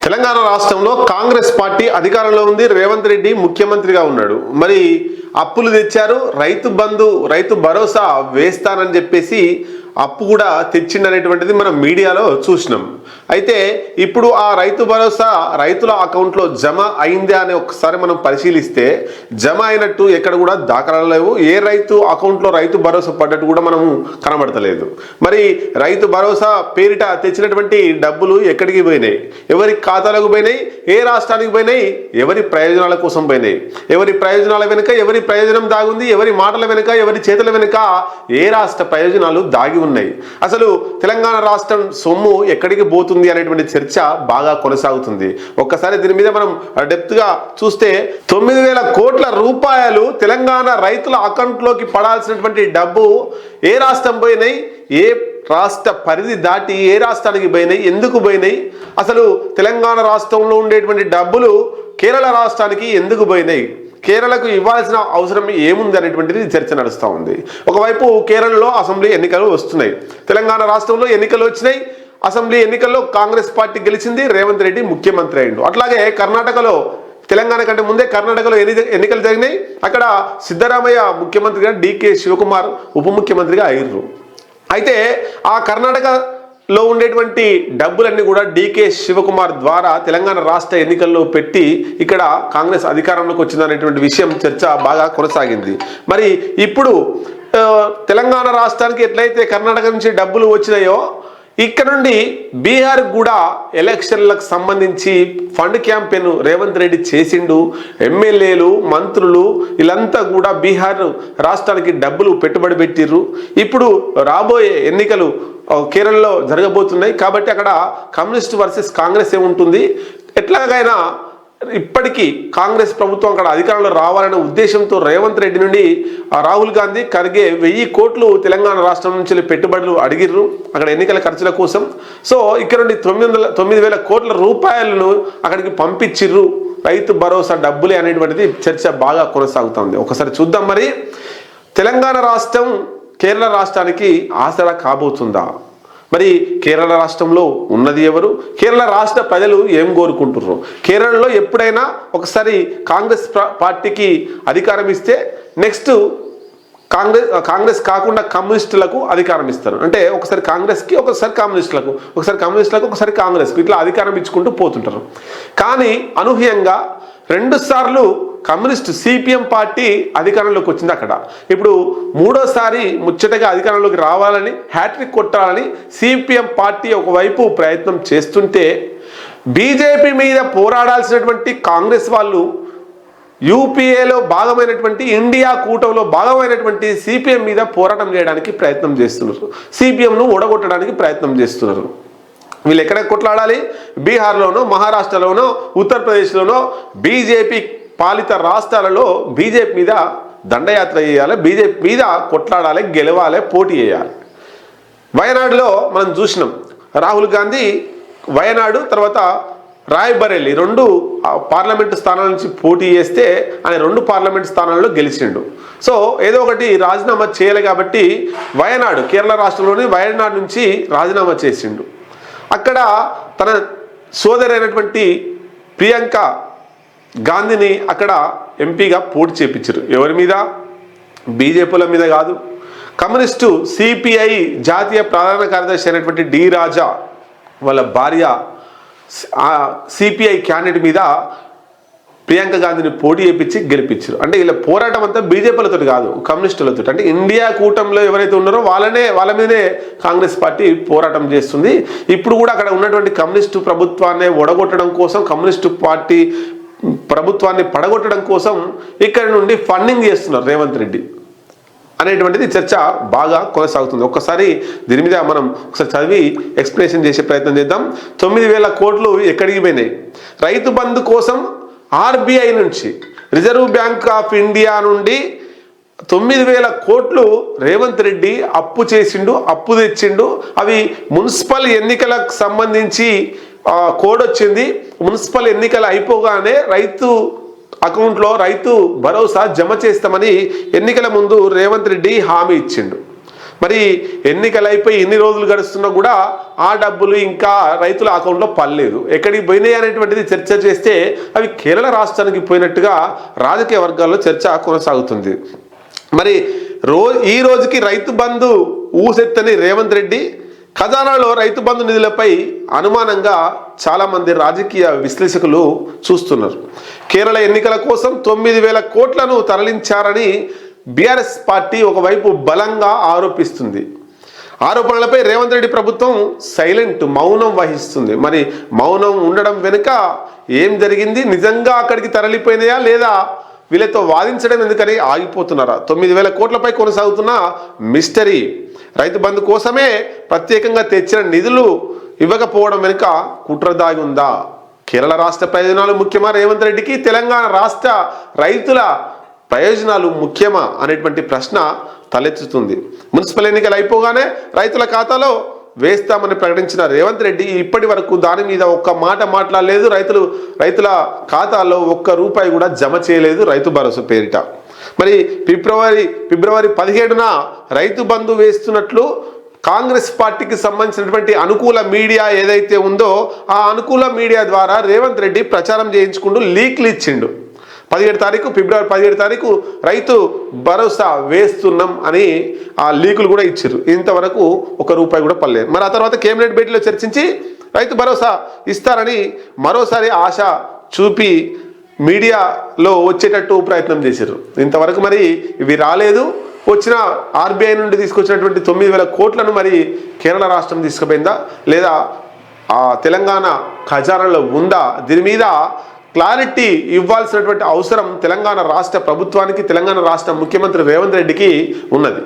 తెలంగాణ రాష్ట్రంలో కాంగ్రెస్ పార్టీ అధికారంలో ఉంది. రేవంత్ రెడ్డి ముఖ్యమంత్రిగా ఉన్నాడు. మరి అప్పులు తెచ్చారు, రైతు భరోసా వేస్తానని చెప్పేసి అప్పు కూడా తెచ్చిండనేటువంటిది మనం మీడియాలో చూసినాం. అయితే ఇప్పుడు ఆ రైతు భరోసా రైతుల అకౌంట్లో జమ అయిందా అని ఒకసారి మనం పరిశీలిస్తే జమ అయినట్టు ఎక్కడ కూడా దాఖలాలు లేవు. ఏ రైతు అకౌంట్లో రైతు భరోసా పడ్డట్టు కూడా మనము కనబడతలేదు. మరి రైతు భరోసా పేరిట తెచ్చినటువంటి డబ్బులు ఎక్కడికి పోయినాయి, ఎవరి ఖాతాలకు పోయినాయి, ఏ రాష్ట్రానికి పోయినాయి, ఎవరి ప్రయోజనాల కోసం పోయినాయి, ఎవరి ప్రయోజనాల వెనుక ఎవరి ప్రయోజనం దాగుంది, ఎవరి మాటల వెనుక ఎవరి చేతుల వెనుక ఏ రాష్ట్ర ప్రయోజనాలు దాగి ఉన్నాయి, అసలు తెలంగాణ రాష్ట్రం సొమ్ము ఎక్కడికి పోతుంది అనేటువంటి చర్చ బాగా కొనసాగుతుంది. ఒక్కసారి దీని మీద మనం డెప్త్ గా చూస్తే 9,000 కోట్ల రూపాయలు తెలంగాణ రైతుల అకౌంట్లోకి పడాల్సినటువంటి డబ్బు ఏ రాష్ట్రం పోయినాయి, ఏ రాష్ట్ర పరిధి దాటి ఏ రాష్ట్రానికి పోయినాయి, ఎందుకు పోయినాయి, అసలు తెలంగాణ రాష్ట్రంలో ఉండేటువంటి డబ్బులు కేరళ రాష్ట్రానికి ఎందుకు పోయినాయి, కేరళకు ఇవ్వాల్సిన అవసరం ఏముంది అనేటువంటిది చర్చ నడుస్తూ ఉంది. ఒకవైపు కేరళలో అసెంబ్లీ ఎన్నికలు వస్తున్నాయి, తెలంగాణ రాష్ట్రంలో ఎన్నికలు వచ్చినాయి, అసెంబ్లీ ఎన్నికల్లో కాంగ్రెస్ పార్టీ గెలిచింది, రేవంత్ రెడ్డి ముఖ్యమంత్రి అయ్యిండు. అట్లాగే కర్ణాటకలో తెలంగాణ కంటే ముందే కర్ణాటకలో ఎన్నికలు జరిగినాయి. అక్కడ సిద్ధరామయ్య ముఖ్యమంత్రిగా, డికే శివకుమార్ ఉప ముఖ్యమంత్రిగా అయ్యారు. అయితే ఆ కర్ణాటకలో ఉండేటువంటి డబ్బులన్నీ కూడా డికే శివకుమార్ ద్వారా తెలంగాణ రాష్ట్ర ఎన్నికల్లో పెట్టి ఇక్కడ కాంగ్రెస్ అధికారంలోకి వచ్చిందనేటువంటి విషయం చర్చ బాగా కొనసాగింది. మరి ఇప్పుడు తెలంగాణ రాష్ట్రానికి ఎట్లయితే కర్ణాటక నుంచి డబ్బులు వచ్చినాయో ఇక్కడ నుండి బీహార్ కూడా ఎలక్షన్లకు సంబంధించి ఫండ్ క్యాంపెయిన్ రేవంత్ రెడ్డి చేసిండు. ఎమ్మెల్యేలు, మంత్రులు వీళ్ళంతా కూడా బీహార్ రాష్ట్రానికి డబ్బులు పెట్టుబడి పెట్టిర్రు. ఇప్పుడు రాబోయే ఎన్నికలు కేరళలో జరగబోతున్నాయి కాబట్టి అక్కడ కమ్యూనిస్ట్ వర్సెస్ కాంగ్రెస్ ఏముంటుంది, ఎట్లాగైనా ఇప్పటికీ కాంగ్రెస్ ప్రభుత్వం అక్కడ అధికారంలో రావాలనే ఉద్దేశంతో రేవంత్ రెడ్డి నుండి రాహుల్ గాంధీ, ఖర్గే 1000 కోట్లు తెలంగాణ రాష్ట్రం నుంచి పెట్టుబడులు అడిగిర్రు అక్కడ ఎన్నికల ఖర్చుల కోసం. సో ఇక్కడ నుండి 9,000 కోట్ల రూపాయలను అక్కడికి పంపించిర్రు, రైతు భరోసా డబ్బులే అనేటువంటిది చర్చ బాగా కొనసాగుతుంది. ఒకసారి చూద్దాం, మరి తెలంగాణ రాష్ట్రం కేరళ రాష్ట్రానికి ఆసరా కాబోతుందా? మరి కేరళ రాష్ట్రంలో ఉన్నది ఎవరు, కేరళ రాష్ట్ర ప్రజలు ఏం కోరుకుంటున్నారు? కేరళలో ఎప్పుడైనా ఒకసారి కాంగ్రెస్ పార్టీకి అధికారం ఇస్తే నెక్స్ట్ కాంగ్రెస్ కాకుండా కమ్యూనిస్టులకు అధికారం ఇస్తారు. అంటే ఒకసారి కాంగ్రెస్కి, ఒకసారి కమ్యూనిస్టులకు, ఒకసారి కాంగ్రెస్కు, ఇట్లా అధికారం ఇచ్చుకుంటూ పోతుంటారు. కానీ అనూహ్యంగా 2 సార్లు కమ్యూనిస్ట్ సిపిఎం పార్టీ అధికారంలోకి వచ్చింది అక్కడ. ఇప్పుడు 3వసారి ముచ్చటగా అధికారంలోకి రావాలని, హ్యాట్రిక్ కొట్టాలని సిపిఎం పార్టీ ఒకవైపు ప్రయత్నం చేస్తుంటే బీజేపీ మీద పోరాడాల్సినటువంటి కాంగ్రెస్ వాళ్ళు యూపీఏలో భాగమైనటువంటి, ఇండియా కూటమిలో భాగమైనటువంటి సిపిఎం మీద పోరాటం చేయడానికి ప్రయత్నం చేస్తున్నారు, సిపిఎంను ఓడగొట్టడానికి ప్రయత్నం చేస్తున్నారు. వీళ్ళు ఎక్కడ కొట్లాడాలి? బీహార్లోనో, మహారాష్ట్రలోనో, ఉత్తరప్రదేశ్లోనో బీజేపీ పాలిత రాష్ట్రాలలో బీజేపీ మీద దండయాత్ర చేయాలి, బీజేపీ మీద కొట్లాడాలి, గెలవాలి, పోటీ చేయాలి. వయనాడులో మనం చూసినాం, రాహుల్ గాంధీ వయనాడు తర్వాత రాయ్బరేలీ 2 పార్లమెంటు స్థానాల నుంచి పోటీ చేస్తే ఆయన 2 పార్లమెంటు స్థానాల్లో గెలిచిండు. సో ఏదో ఒకటి రాజీనామా చేయాలి కాబట్టి వయనాడు, కేరళ రాష్ట్రంలోని వయనాడు నుంచి రాజీనామా చేసిండు. అక్కడ తన సోదరి అయినటువంటి ప్రియాంక గాంధీని అక్కడ ఎంపీగా పోటీ చేపించారు. ఎవరి మీద? బీజేపీల మీద కాదు, కమ్యూనిస్టు సిపిఐ జాతీయ ప్రధాన కార్యదర్శి అయినటువంటి డి రాజా వాళ్ళ భార్య సిపిఐ క్యాండిడేట్ మీద ప్రియాంక గాంధీని పోటీ చేయించి గెలిపించారు. అంటే ఇలా పోరాటం అంతా బీజేపీలతో కాదు, కమ్యూనిస్టులతో. అంటే ఇండియా కూటమిలో ఎవరైతే ఉన్నారో వాళ్ళ మీదనే కాంగ్రెస్ పార్టీ పోరాటం చేస్తుంది. ఇప్పుడు కూడా అక్కడ ఉన్నటువంటి కమ్యూనిస్టు ప్రభుత్వాన్ని ఒడగొట్టడం కోసం, కమ్యూనిస్టు పార్టీ ప్రభుత్వాన్ని పడగొట్టడం కోసం ఇక్కడ నుండి ఫండింగ్ చేస్తున్నారు రేవంత్ రెడ్డి అనేటువంటిది చర్చ బాగా కొనసాగుతుంది. ఒక్కసారి దీని మీద మనం ఒకసారి చదివి ఎక్స్ప్లెనేషన్ చేసే ప్రయత్నం చేద్దాం. 9,000 కోట్లు ఎక్కడికి పోయినాయి? రైతు బంధు కోసం ఆర్బీఐ నుంచి, రిజర్వ్ బ్యాంక్ ఆఫ్ ఇండియా నుండి 9,000 కోట్లు రేవంత్ రెడ్డి అప్పు చేసిండు, అప్పు తెచ్చిండు. అవి మున్సిపల్ ఎన్నికలకు సంబంధించి కోడ్ వచ్చింది. మున్సిపల్ ఎన్నికలు అయిపోగానే రైతు అకౌంట్లో రైతు భరోసా జమ చేస్తామని ఎన్నికల ముందు రేవంత్ రెడ్డి హామీ ఇచ్చిండు. మరి ఎన్నికలు అయిపోయి ఎన్ని రోజులు గడుస్తున్నా కూడా ఆ డబ్బులు ఇంకా రైతుల అకౌంట్లో పడలేదు, ఎక్కడికి పోయినాయి అనేటువంటిది చర్చ చేస్తే అవి కేరళ రాష్ట్రానికి పోయినట్టుగా రాజకీయ వర్గాల్లో చర్చ కొనసాగుతుంది. మరి ఈ రోజుకి రైతు బంధు ఊసెత్తని రేవంత్ రెడ్డి ఖజానాలో రైతు బంధు నిధులపై అనుమానంగా చాలామంది రాజకీయ విశ్లేషకులు చూస్తున్నారు. కేరళ ఎన్నికల కోసం 9,000 కోట్లను తరలించారని బీఆర్ఎస్ పార్టీ ఒకవైపు బలంగా ఆరోపిస్తుంది. ఆరోపణలపై రేవంత్ రెడ్డి ప్రభుత్వం మౌనం వహిస్తుంది. మరి మౌనం ఉండడం వెనుక ఏం జరిగింది? నిజంగా అక్కడికి తరలిపోయినాయా లేదా వీళ్ళతో వాదించడం ఎందుకని ఆగిపోతున్నారా? 9,000 కోట్లపై కొనసాగుతున్న మిస్టరీ. రైతు బంధు కోసమే ప్రత్యేకంగా తెచ్చిన నిధులు ఇవ్వకపోవడం వెనుక కుట్ర దాగి ఉందా? కేరళ రాష్ట్ర ప్రయోజనాలు ముఖ్యమా రేవంత్ రెడ్డికి? తెలంగాణ రాష్ట్ర రైతుల ప్రయోజనాలు ముఖ్యమా అనేటువంటి ప్రశ్న తలెత్తుతుంది. మున్సిపల్ ఎన్నికలు అయిపోగానే రైతుల ఖాతాలో వేస్తామని ప్రకటించిన రేవంత్ రెడ్డి ఇప్పటి వరకు దాని మీద ఒక్క మాట మాట్లాడలేదు. రైతుల ఖాతాలో ఒక్క రూపాయి కూడా జమ చేయలేదు రైతు భరోసా పేరిట. మరి ఫిబ్రవరి 17న రైతు బంధు వేస్తున్నట్లు కాంగ్రెస్ పార్టీకి సంబంధించినటువంటి అనుకూల మీడియా ఏదైతే ఉందో ఆ అనుకూల మీడియా ద్వారా రేవంత్ రెడ్డి ప్రచారం చేయించుకుంటూ లీక్లు ఇచ్చిండు. ఫిబ్రవరి 17 తారీఖు రైతు భరోసా వేస్తున్నాం అని ఆ లీకులు కూడా ఇచ్చారు. ఇంతవరకు ఒక రూపాయి కూడా పడలేదు. మరి ఆ తర్వాత కేబినెట్ భేటీలో చర్చించి రైతు భరోసా ఇస్తారని మరోసారి ఆశ చూపి మీడియాలో వచ్చేటట్టు ప్రయత్నం చేశారు. ఇంతవరకు మరి ఇవి రాలేదు. వచ్చిన ఆర్బీఐ నుండి తీసుకొచ్చినటువంటి 9,000 కోట్లను మరి కేరళ రాష్ట్రం తీసుకుపోయిందా లేదా ఆ తెలంగాణ ఖజానాలో ఉందా? దీని మీద క్లారిటీ ఇవ్వాల్సినటువంటి అవసరం తెలంగాణ రాష్ట్ర ప్రభుత్వానికి, తెలంగాణ రాష్ట్ర ముఖ్యమంత్రి రేవంత్ రెడ్డికి ఉన్నది.